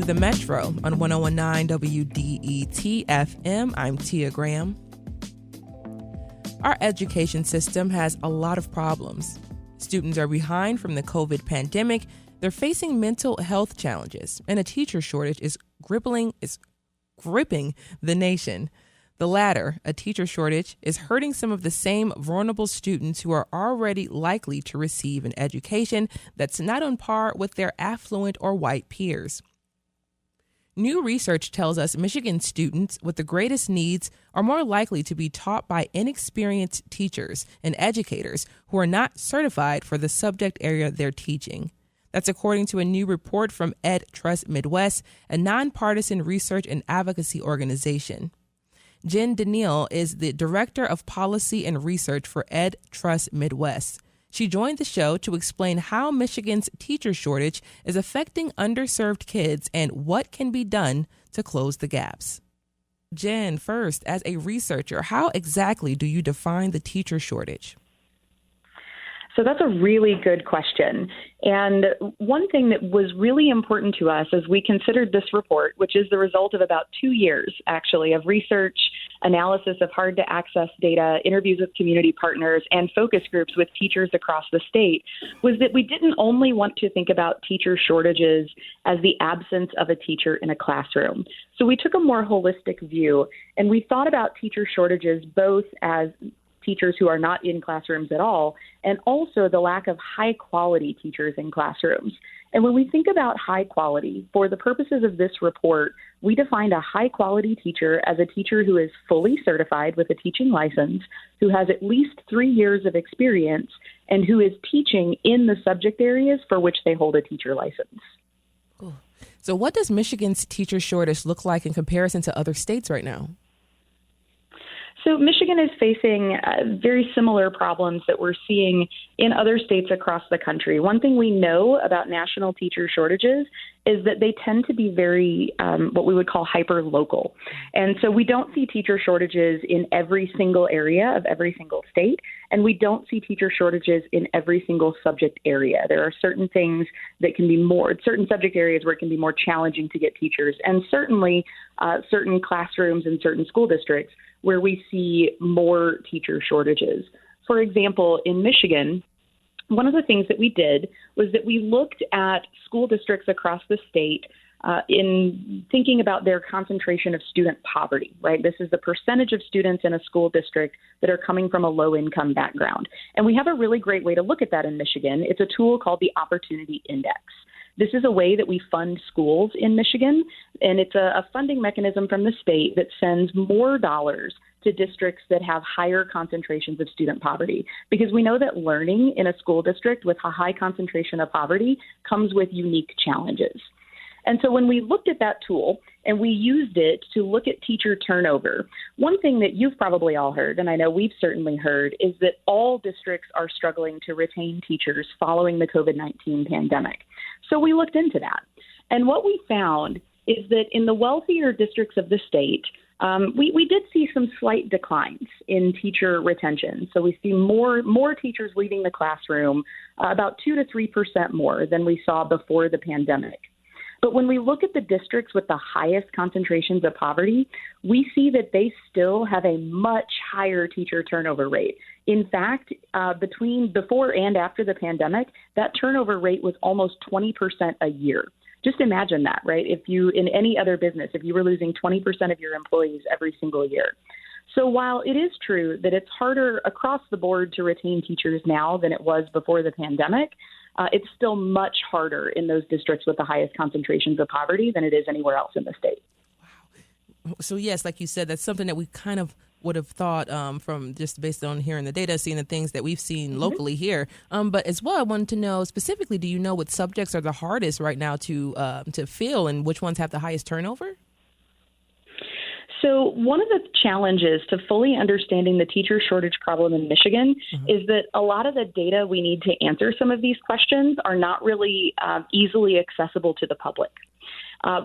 The Metro on 1019 WDET-FM. I'm Tia Graham. Our education system has a lot of problems. Students are behind from the COVID pandemic. They're facing mental health challenges, and a teacher shortage is gripping the nation. The latter, a teacher shortage, is hurting some of the same vulnerable students who are already likely to receive an education that's not on par with their affluent or white peers. New research tells us Michigan students with the greatest needs are more likely to be taught by inexperienced teachers and educators who are not certified for the subject area they're teaching. That's according to a new report from Ed Trust Midwest, a nonpartisan research and advocacy organization. Jen Daniil is the Director of Policy and Research for Ed Trust Midwest. She joined the show to explain how Michigan's teacher shortage is affecting underserved kids and what can be done to close the gaps. Jen, first, as a researcher, how exactly do you define the teacher shortage? So that's a really good question. And one thing that was really important to us as we considered this report, which is the result of about 2 years, actually, of research, analysis of hard-to-access data, interviews with community partners, and focus groups with teachers across the state, was that we didn't only want to think about teacher shortages as the absence of a teacher in a classroom. So we took a more holistic view, and we thought about teacher shortages both as teachers who are not in classrooms at all, and also the lack of high-quality teachers in classrooms. And when we think about high quality, for the purposes of this report, we defined a high-quality teacher as a teacher who is fully certified with a teaching license, who has at least 3 years of experience, and who is teaching in the subject areas for which they hold a teacher license. Cool. So what does Michigan's teacher shortage look like in comparison to other states right now? So Michigan is facing very similar problems that we're seeing in other states across the country. One thing we know about national teacher shortages is that they tend to be very what we would call hyper-local. And so we don't see teacher shortages in every single area of every single state, and we don't see teacher shortages in every single subject area. There are certain things that can be certain subject areas where it can be more challenging to get teachers, and certainly certain classrooms in certain school districts where we see more teacher shortages. For example, in Michigan, one of the things that we did was that we looked at school districts across the state in thinking about their concentration of student poverty, right? This is the percentage of students in a school district that are coming from a low-income background. And we have a really great way to look at that in Michigan. It's a tool called the Opportunity Index. This is a way that we fund schools in Michigan, and it's a funding mechanism from the state that sends more dollars to districts that have higher concentrations of student poverty, because we know that learning in a school district with a high concentration of poverty comes with unique challenges. And so when we looked at that tool and we used it to look at teacher turnover, one thing that you've probably all heard, and I know we've certainly heard, is that all districts are struggling to retain teachers following the COVID-19 pandemic. So we looked into that. And what we found is that in the wealthier districts of the state, we did see some slight declines in teacher retention. So we see more teachers leaving the classroom, about 2 to 3% more than we saw before the pandemic. But when we look at the districts with the highest concentrations of poverty, we see that they still have a much higher teacher turnover rate. In fact, between before and after the pandemic, that turnover rate was almost 20% a year. Just imagine that, right? If you, in any other business, if you were losing 20% of your employees every single year. So while it is true that it's harder across the board to retain teachers now than it was before the pandemic, it's still much harder in those districts with the highest concentrations of poverty than it is anywhere else in the state. Wow. So yes, like you said, that's something that we kind of would have thought from just based on hearing the data, seeing the things that we've seen locally here. But as well, I wanted to know specifically, do you know what subjects are the hardest right now to fill and which ones have the highest turnover? So one of the challenges to fully understanding the teacher shortage problem in Michigan is that a lot of the data we need to answer some of these questions are not really easily accessible to the public.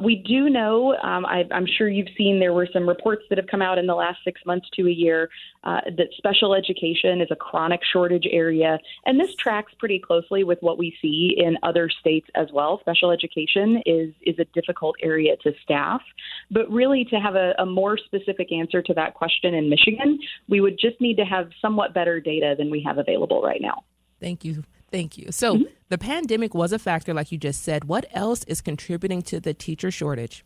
We do know, I'm sure you've seen, there were some reports that have come out in the last 6 months to a year that special education is a chronic shortage area. And this tracks pretty closely with what we see in other states as well. Special education is a difficult area to staff. But really, to have a more specific answer to that question in Michigan, we would just need to have somewhat better data than we have available right now. Thank you. Thank you. So the pandemic was a factor, like you just said. What else is contributing to the teacher shortage?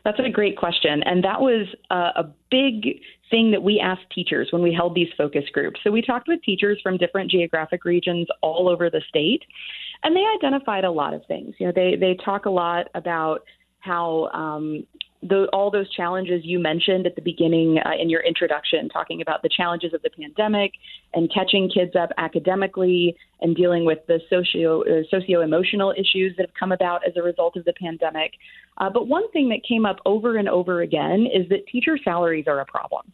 That's a great question. And that was a big thing that we asked teachers when we held these focus groups. So we talked with teachers from different geographic regions all over the state, and they identified a lot of things. You know, they talk a lot about how all those challenges you mentioned at the beginning in your introduction, talking about the challenges of the pandemic and catching kids up academically and dealing with the socio-emotional issues that have come about as a result of the pandemic. But one thing that came up over and over again is that teacher salaries are a problem.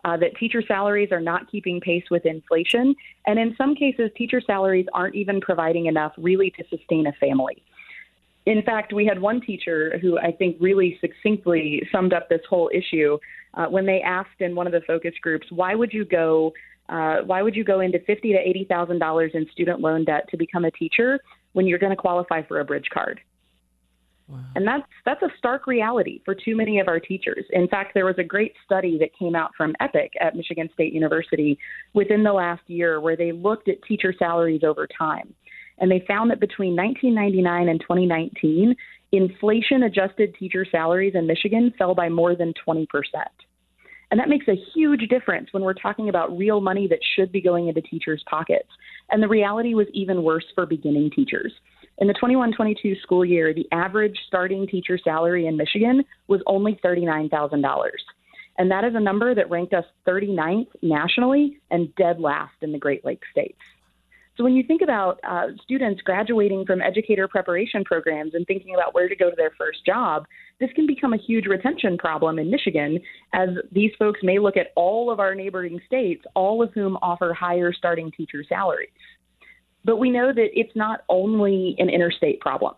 That teacher salaries are not keeping pace with inflation. And in some cases, teacher salaries aren't even providing enough really to sustain a family. In fact, we had one teacher who I think really succinctly summed up this whole issue when they asked in one of the focus groups, why would you go into $50,000 to $80,000 in student loan debt to become a teacher when you're going to qualify for a bridge card? Wow. And that's a stark reality for too many of our teachers. In fact, there was a great study that came out from EPIC at Michigan State University within the last year where they looked at teacher salaries over time. And they found that between 1999 and 2019, inflation-adjusted teacher salaries in Michigan fell by more than 20%. And that makes a huge difference when we're talking about real money that should be going into teachers' pockets. And the reality was even worse for beginning teachers. In the 21-22 school year, the average starting teacher salary in Michigan was only $39,000. And that is a number that ranked us 39th nationally and dead last in the Great Lakes states. So when you think about students graduating from educator preparation programs and thinking about where to go to their first job, this can become a huge retention problem in Michigan, as these folks may look at all of our neighboring states, all of whom offer higher starting teacher salaries. But we know that it's not only an interstate problem,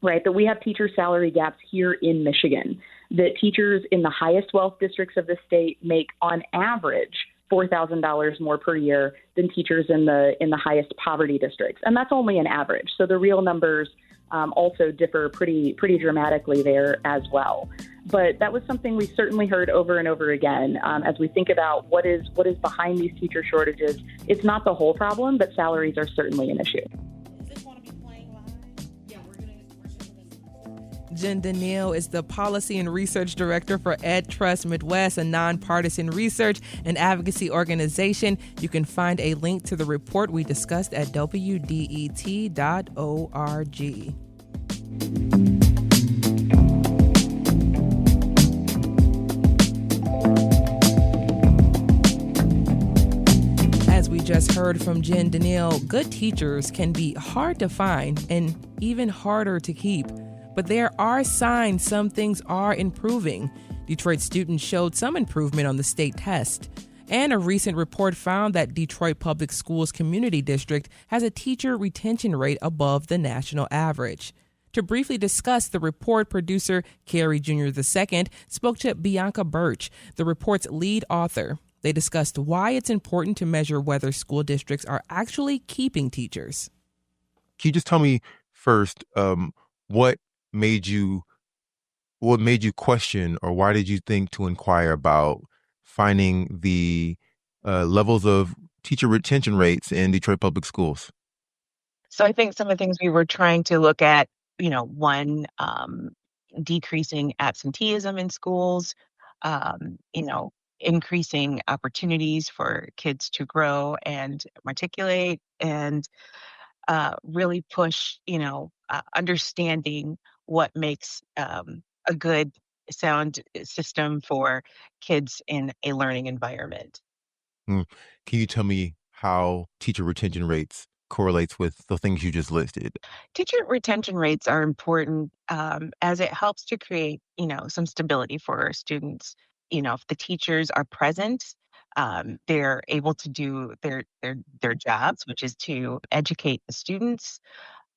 right? That we have teacher salary gaps here in Michigan, that teachers in the highest wealth districts of the state make on average $4,000 more per year than teachers in the highest poverty districts. And that's only an average. So the real numbers also differ pretty dramatically there as well. But that was something we certainly heard over and over again as we think about what is behind these teacher shortages. It's not the whole problem, but salaries are certainly an issue. Jen Daniil is the Policy and Research Director for Ed Trust Midwest, a nonpartisan research and advocacy organization. You can find a link to the report we discussed at wdet.org. As we just heard from Jen Daniil, good teachers can be hard to find and even harder to keep. But there are signs some things are improving. Detroit students showed some improvement on the state test. And a recent report found that Detroit Public Schools Community District has a teacher retention rate above the national average. To briefly discuss the report, producer Cary Junior II spoke to Bianca Burch, the report's lead author. They discussed why it's important to measure whether school districts are actually keeping teachers. Can you just tell me first, what made you question, or why did you think to inquire about finding the levels of teacher retention rates in Detroit Public Schools? So I think some of the things we were trying to look at, one, decreasing absenteeism in schools, increasing opportunities for kids to grow and articulate, and really push, understanding what makes a good sound system for kids in a learning environment. Can you tell me how teacher retention rates correlates with the things you just listed? Teacher retention rates are important as it helps to create, some stability for our students. If the teachers are present, they're able to do their jobs, which is to educate the students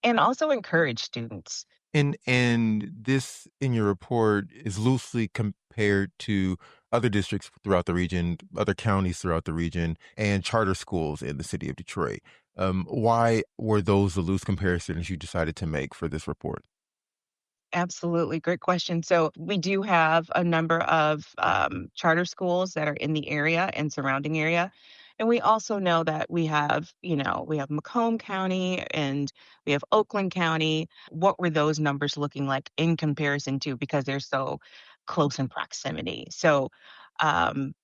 and also encourage students. And this in your report is loosely compared to other districts throughout the region, other counties throughout the region, and charter schools in the city of Detroit. Why were those the loose comparisons you decided to make for this report? Absolutely. Great question. So we do have a number of charter schools that are in the area and surrounding area. And we also know that we have Macomb County and we have Oakland County. What were those numbers looking like in comparison to, because they're so close in proximity? So um,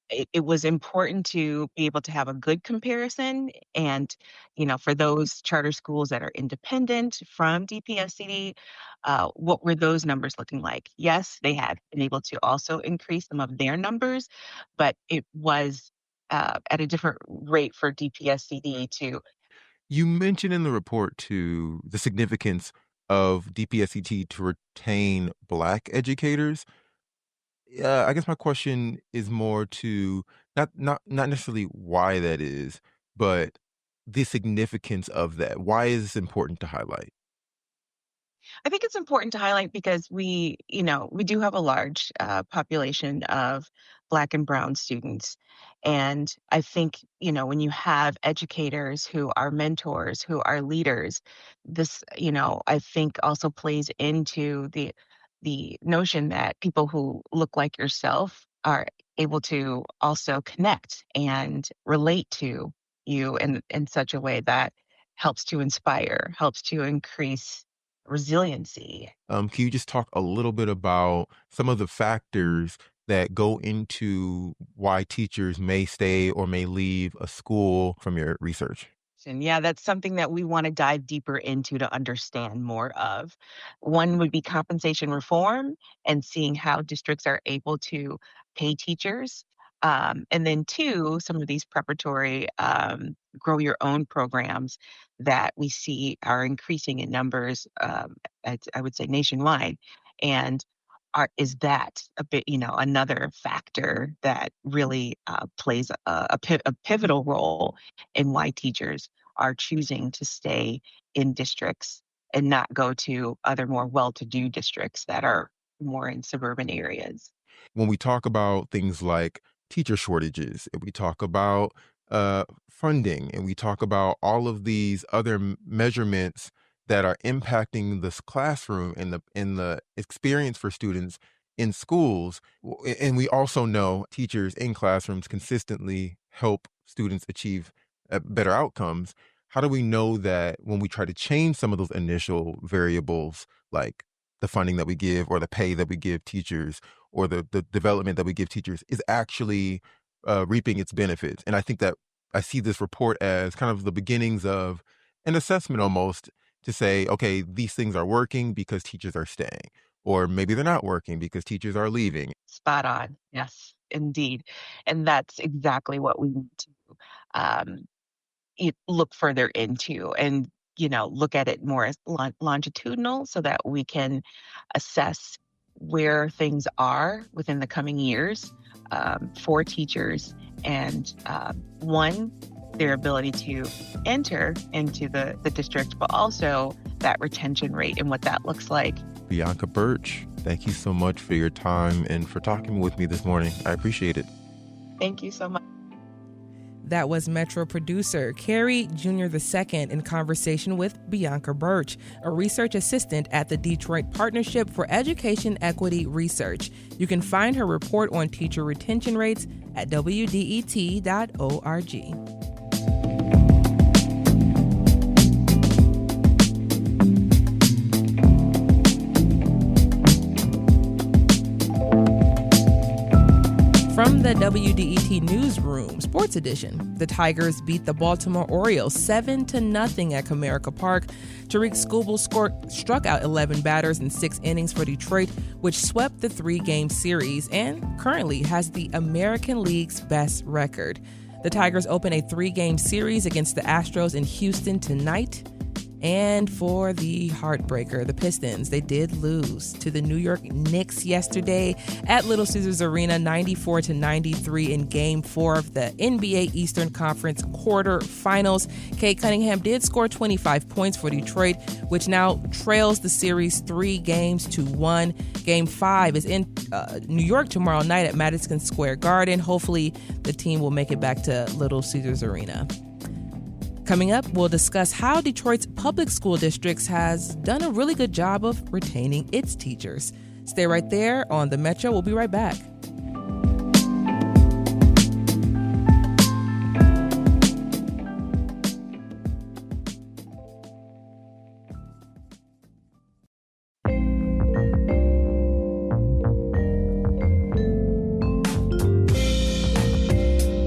it was important to be able to have a good comparison. And, for those charter schools that are independent from DPSCD, what were those numbers looking like? Yes, they had been able to also increase some of their numbers, but it was at a different rate for DPSCD to. You mentioned in the report too the significance of DPSCT to retain Black educators. I guess my question is more to not necessarily why that is, but the significance of that. Why is this important to highlight? I think it's important to highlight because we do have a large population of Black and Brown students. And I think, when you have educators who are mentors, who are leaders, this, I think also plays into the notion that people who look like yourself are able to also connect and relate to you in such a way that helps to inspire, helps to increase resiliency. Can you just talk a little bit about some of the factors that go into why teachers may stay or may leave a school from your research? And yeah, that's something that we want to dive deeper into to understand more of. One would be compensation reform and seeing how districts are able to pay teachers. And then two, some of these preparatory grow your own programs that we see are increasing in numbers, I would say nationwide. And is that a bit, another factor that really plays a pivotal role in why teachers are choosing to stay in districts and not go to other more well-to-do districts that are more in suburban areas. When we talk about things like teacher shortages, and we talk about funding, and we talk about all of these other measurements that are impacting this classroom and the experience for students in schools, and we also know teachers in classrooms consistently help students achieve better outcomes. How do we know that when we try to change some of those initial variables, like the funding that we give or the pay that we give teachers or the development that we give teachers is actually reaping its benefits? And I think that I see this report as kind of the beginnings of an assessment almost to say, okay, these things are working because teachers are staying, or maybe they're not working because teachers are leaving. Spot on. Yes, indeed. And that's exactly what we need to um, look further into and, look at it more as longitudinal so that we can assess where things are within the coming years for teachers and one, their ability to enter into the district, but also that retention rate and what that looks like. Bianca Burch, thank you so much for your time and for talking with me this morning. I appreciate it. Thank you so much. That was Metro producer Cary Junior II in conversation with Bianca Burch, a research assistant at the Detroit Partnership for Education Equity Research. You can find her report on teacher retention rates at wdet.org. From the WDET Newsroom, Sports Edition, the Tigers beat the Baltimore Orioles 7-0 at Comerica Park. Tariq Skubal struck out 11 batters in 6 innings for Detroit, which swept the 3-game series and currently has the American League's best record. The Tigers open a 3-game series against the Astros in Houston tonight. And for the heartbreaker, the Pistons, they did lose to the New York Knicks yesterday at Little Caesars Arena, 94-93 in Game 4 of the NBA Eastern Conference quarterfinals. Cade Cunningham did score 25 points for Detroit, which now trails the series 3-1. Game 5 is in New York tomorrow night at Madison Square Garden. Hopefully, the team will make it back to Little Caesars Arena. Coming up, we'll discuss how Detroit's public school districts has done a really good job of retaining its teachers. Stay right there on The Metro. We'll be right back.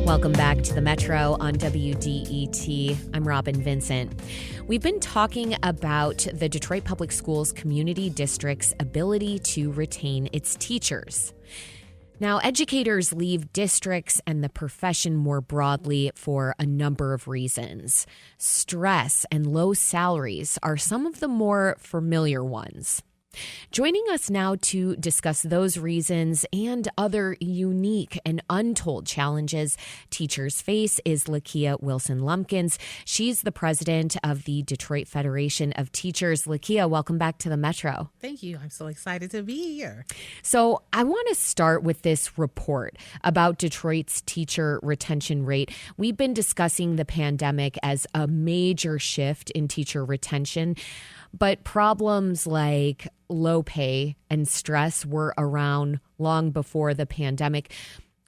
Welcome back to the Metro on WDET. I'm Robin Vincent. We've been talking about the Detroit Public Schools Community District's ability to retain its teachers. Now, educators leave districts and the profession more broadly for a number of reasons. Stress and low salaries are some of the more familiar ones. Joining us now to discuss those reasons and other unique and untold challenges teachers face is Lakia Wilson-Lumpkins. She's the president of the Detroit Federation of Teachers. Lakia, welcome back to the Metro. Thank you. I'm so excited to be here. So I want to start with this report about Detroit's teacher retention rate. We've been discussing the pandemic as a major shift in teacher retention, but problems like low pay and stress were around long before the pandemic.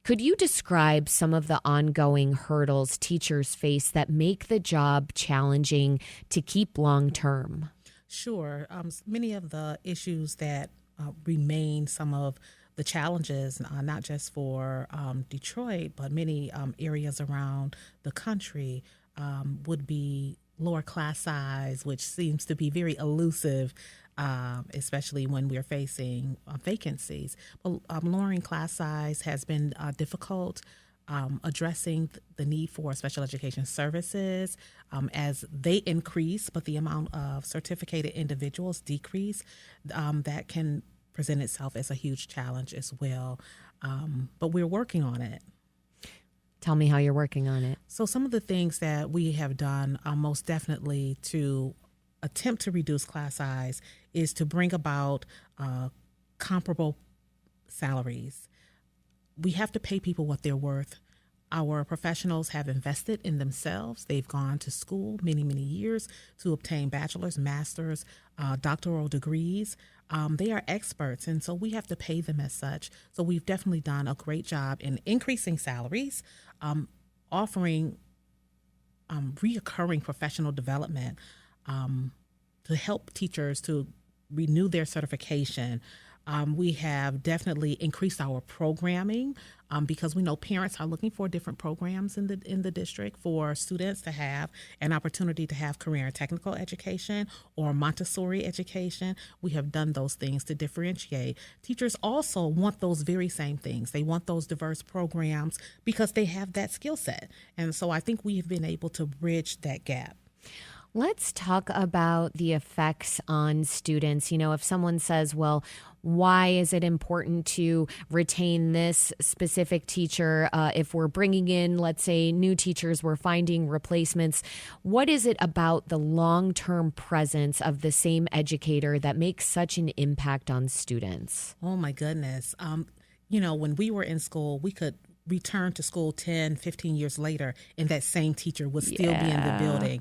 Could you describe some of the ongoing hurdles teachers face that make the job challenging to keep long term? Sure. Many of the issues that remain some of the challenges, not just for Detroit, but many areas around the country would be lower class size, which seems to be very elusive, especially when we're facing vacancies. But lowering class size has been difficult. Addressing the need for special education services as they increase, but the amount of certificated individuals decrease, that can present itself as a huge challenge as well. But we're working on it. Tell me how you're working on it. So some of the things that we have done most definitely to attempt to reduce class size is to bring about comparable salaries. We have to pay people what they're worth. Our professionals have invested in themselves. They've gone to school many, many years to obtain bachelor's, master's, doctoral degrees. They are experts, and so we have to pay them as such. So we've definitely done a great job in increasing salaries, offering reoccurring professional development to help teachers to renew their certification. We have definitely increased our programming because we know parents are looking for different programs in the district for students to have an opportunity to have career and technical education or Montessori education. We have done those things to differentiate. Teachers also want those very same things. They want those diverse programs because they have that skill set. And so I think we have been able to bridge that gap. Let's talk about the effects on students. You know, if someone says, well, why is it important to retain this specific teacher? If we're bringing in, let's say, new teachers, we're finding replacements. What is it about the long-term presence of the same educator that makes such an impact on students? Oh, my goodness. When we were in school, we could return to school 10, 15 years later, and that same teacher would still be in the building.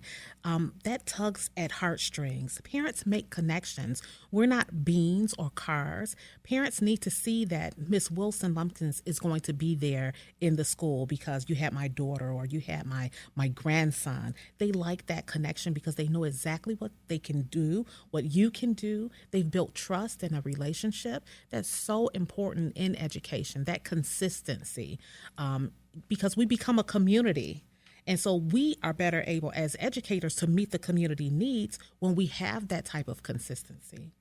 That tugs at heartstrings. Parents make connections. We're not beans or cars. Parents need to see that Miss Wilson-Lumpkins is going to be there in the school because you had my daughter or you had my grandson. They like that connection because they know exactly what they can do, what you can do. They've built trust in a relationship. That's so important in education, that consistency. Because we become a community. And so we are better able as educators to meet the community needs when we have that type of consistency.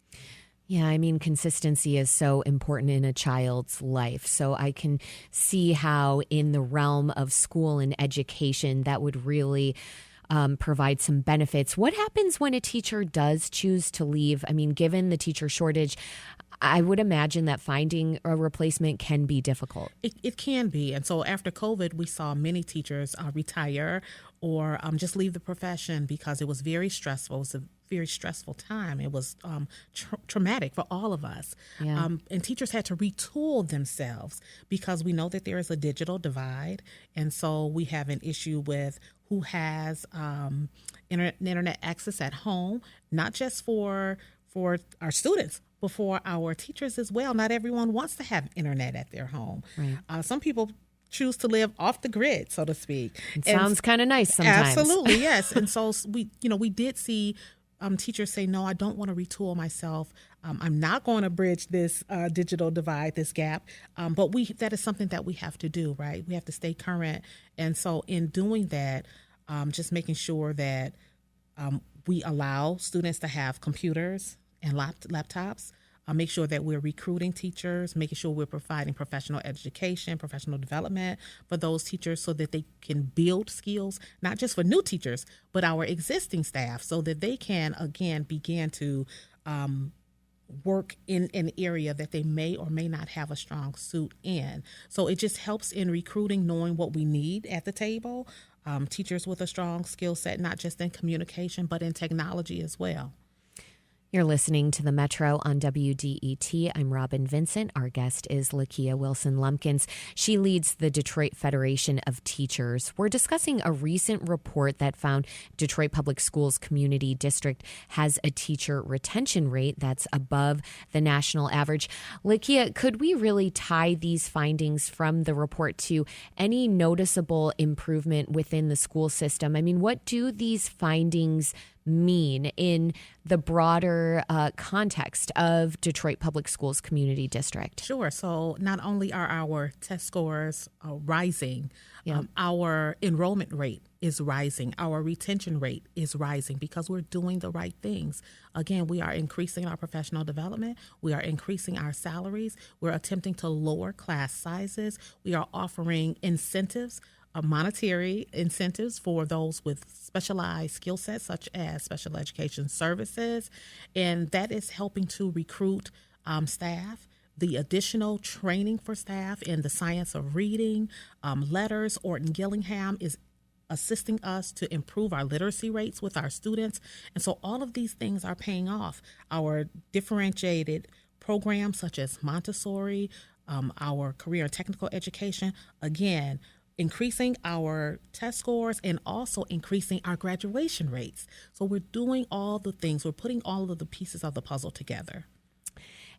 Yeah, I mean, consistency is so important in a child's life. So I can see how in the realm of school and education that would really provide some benefits. What happens when a teacher does choose to leave? I mean, given the teacher shortage, I would imagine that finding a replacement can be difficult. It can be. And so after COVID, we saw many teachers retire or just leave the profession because it was very stressful. It was a very stressful time. It was traumatic for all of us. Yeah. And teachers had to retool themselves because we know that there is a digital divide. And so we have an issue with who has internet access at home, not just for our students, but for our teachers as well. Not everyone wants to have internet at their home. Right. Some people choose to live off the grid, so to speak. It sounds kind of nice sometimes. Absolutely, yes. And so we did see teachers say, no, I don't want to retool myself. I'm not going to bridge this digital divide, this gap. But that is something that we have to do, right? We have to stay current. And so in doing that, just making sure that we allow students to have computers and laptops, make sure that we're recruiting teachers, making sure we're providing professional education, professional development for those teachers so that they can build skills, not just for new teachers, but our existing staff so that they can, again, begin to work in an area that they may or may not have a strong suit in. So it just helps in recruiting, knowing what we need at the table, teachers with a strong skill set, not just in communication, but in technology as well. You're listening to The Metro on WDET. I'm Robin Vincent. Our guest is Lakia Wilson-Lumpkins. She leads the Detroit Federation of Teachers. We're discussing a recent report that found Detroit Public Schools Community District has a teacher retention rate that's above the national average. Lakia, could we really tie these findings from the report to any noticeable improvement within the school system? I mean, what do these findings mean in the broader context of Detroit Public Schools Community District? Sure. So not only are our test scores rising, our enrollment rate is rising, our retention rate is rising because we're doing the right things. Again, we are increasing our professional development. We are increasing our salaries. We're attempting to lower class sizes. We are offering incentives, monetary incentives for those with specialized skill sets, such as special education services, and that is helping to recruit staff. The additional training for staff in the science of reading, letters, Orton Gillingham is assisting us to improve our literacy rates with our students. And so all of these things are paying off. Our differentiated programs such as Montessori, our career and technical education, again, increasing our test scores and also increasing our graduation rates. So we're doing all the things. We're putting all of the pieces of the puzzle together.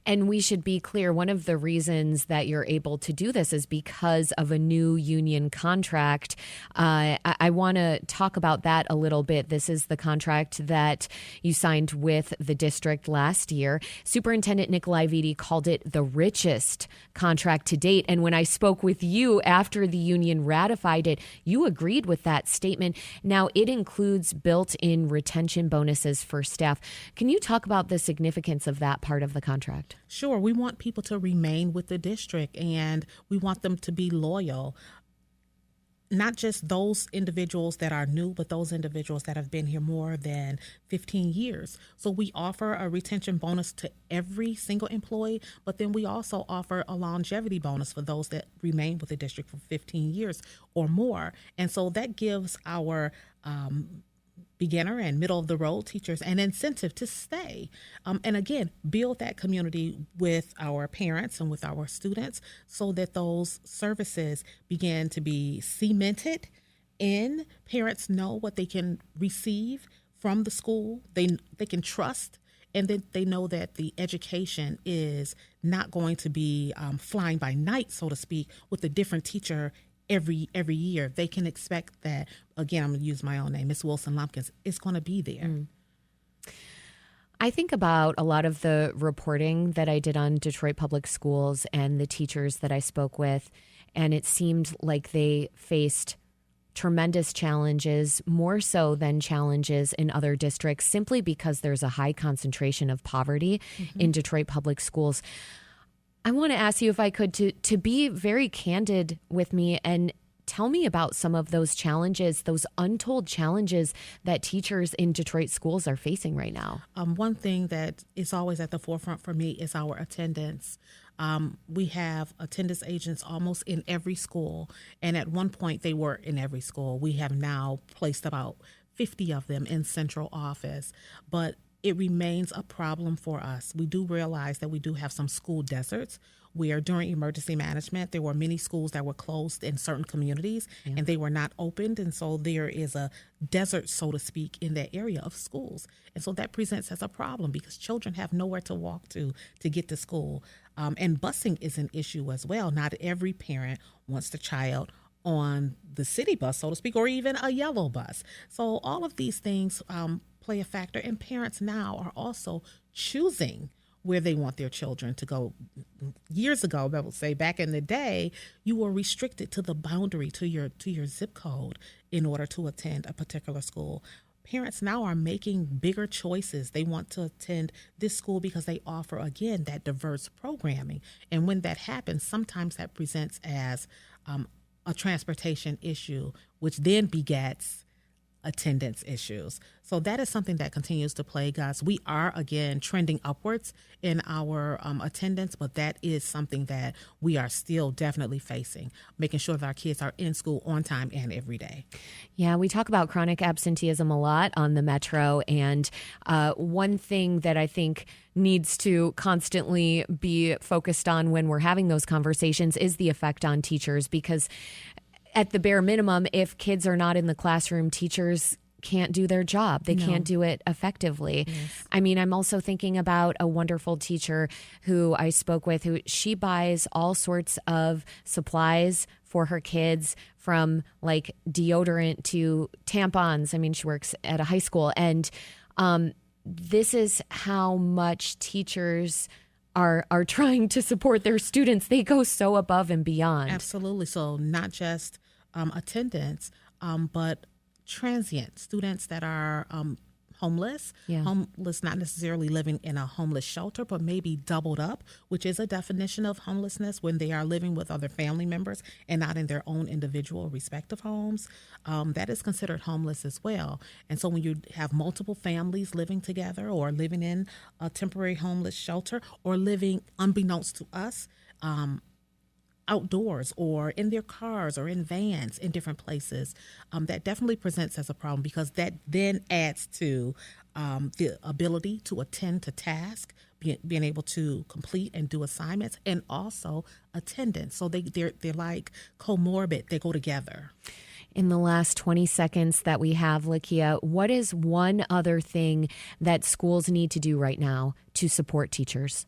And we should be clear, one of the reasons that you're able to do this is because of a new union contract. I want to talk about that a little bit. This is the contract that you signed with the district last year. Superintendent Nikolai Vitti called it the richest contract to date. And when I spoke with you after the union ratified it, you agreed with that statement. Now, it includes built-in retention bonuses for staff. Can you talk about the significance of that part of the contract? Sure. We want people to remain with the district and we want them to be loyal. Not just those individuals that are new, but those individuals that have been here more than 15 years. So we offer a retention bonus to every single employee, but then we also offer a longevity bonus for those that remain with the district for 15 years or more. And so that gives our beginner and middle of the road teachers an incentive to stay. And again, build that community with our parents and with our students so that those services begin to be cemented in. Parents know what they can receive from the school. They can trust, and then they know that the education is not going to be flying by night, so to speak, with a different teacher every year. They can expect that, again, I'm going to use my own name, Miss Wilson-Lumpkins, is going to be there. I think about a lot of the reporting that I did on Detroit Public Schools and the teachers that I spoke with, and it seemed like they faced tremendous challenges, more so than challenges in other districts, simply because there's a high concentration of poverty in Detroit Public Schools. I want to ask you, if I could, to be very candid with me and Tell me about some of those challenges, those untold challenges that teachers in Detroit schools are facing right now. One thing that is always at the forefront for me is our attendance. We have attendance agents almost in every school, and at one point they were in every school. We have now placed about 50 of them in central office, but it remains a problem for us. We do realize that we do have some school deserts where during emergency management, there were many schools that were closed in certain communities and they were not opened. And so there is a desert, so to speak, in that area of schools. And so that presents as a problem because children have nowhere to walk to get to school. And busing is an issue as well. Not every parent wants the child on the city bus, so to speak, or even a yellow bus. So all of these things play a factor, and parents now are also choosing where they want their children to go. Years ago, I would say back in the day, you were restricted to the boundary, to your zip code in order to attend a particular school. Parents now are making bigger choices. They want to attend this school because they offer, again, that diverse programming. And when that happens, sometimes that presents as a transportation issue, which then begets attendance issues. So that is something that continues to plague us. We are, again, trending upwards in our attendance, but that is something that we are still definitely facing, making sure that our kids are in school on time and every day. Yeah, we talk about chronic absenteeism a lot on the Metro, and one thing that I think needs to constantly be focused on when we're having those conversations is the effect on teachers, because at the bare minimum, if kids are not in the classroom, teachers can't do their job. They can't do it effectively. Yes. I mean, I'm also thinking about a wonderful teacher who I spoke with, who she buys all sorts of supplies for her kids, from like deodorant to tampons. I mean, she works at a high school, and this is how much teachers are trying to support their students. They go so above and beyond. Absolutely. So not just attendance, but transient students that are homeless, not necessarily living in a homeless shelter, but maybe doubled up, which is a definition of homelessness when they are living with other family members and not in their own individual respective homes. That is considered homeless as well. And so when you have multiple families living together, or living in a temporary homeless shelter, or living unbeknownst to us, outdoors or in their cars or in vans in different places, that definitely presents as a problem, because that then adds to the ability to attend to tasks, being able to complete and do assignments, and also attendance. So they're like comorbid. They go together. In the last 20 seconds that we have, Lakia, what is one other thing that schools need to do right now to support teachers?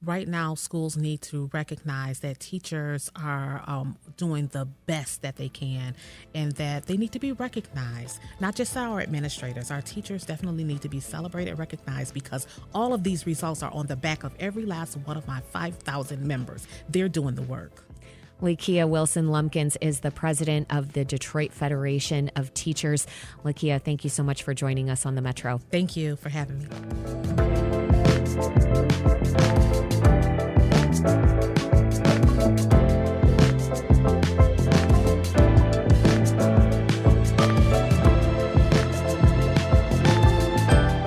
Right now, schools need to recognize that teachers are doing the best that they can, and that they need to be recognized. Not just our administrators, our teachers definitely need to be celebrated, recognized, because all of these results are on the back of every last one of my 5,000 members. They're doing the work. Lakia Wilson-Lumpkins is the president of the Detroit Federation of Teachers. Lakia, thank you so much for joining us on the Metro. Thank you for having me.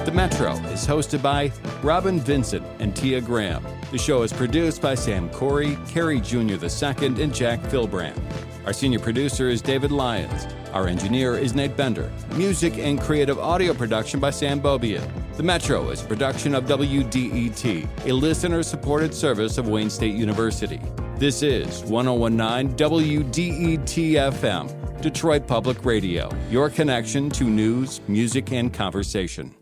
The Metro is hosted by Robin Vincent and Tia Graham. The show is produced by Sam Corey, Cary Junior II, and Jack Philbrand. Our senior producer is David Lyons. Our engineer is Nate Bender. Music and creative audio production by Sam Bobian. The Metro is a production of WDET, a listener-supported service of Wayne State University. This is 1019 WDET-FM, Detroit Public Radio, your connection to news, music, and conversation.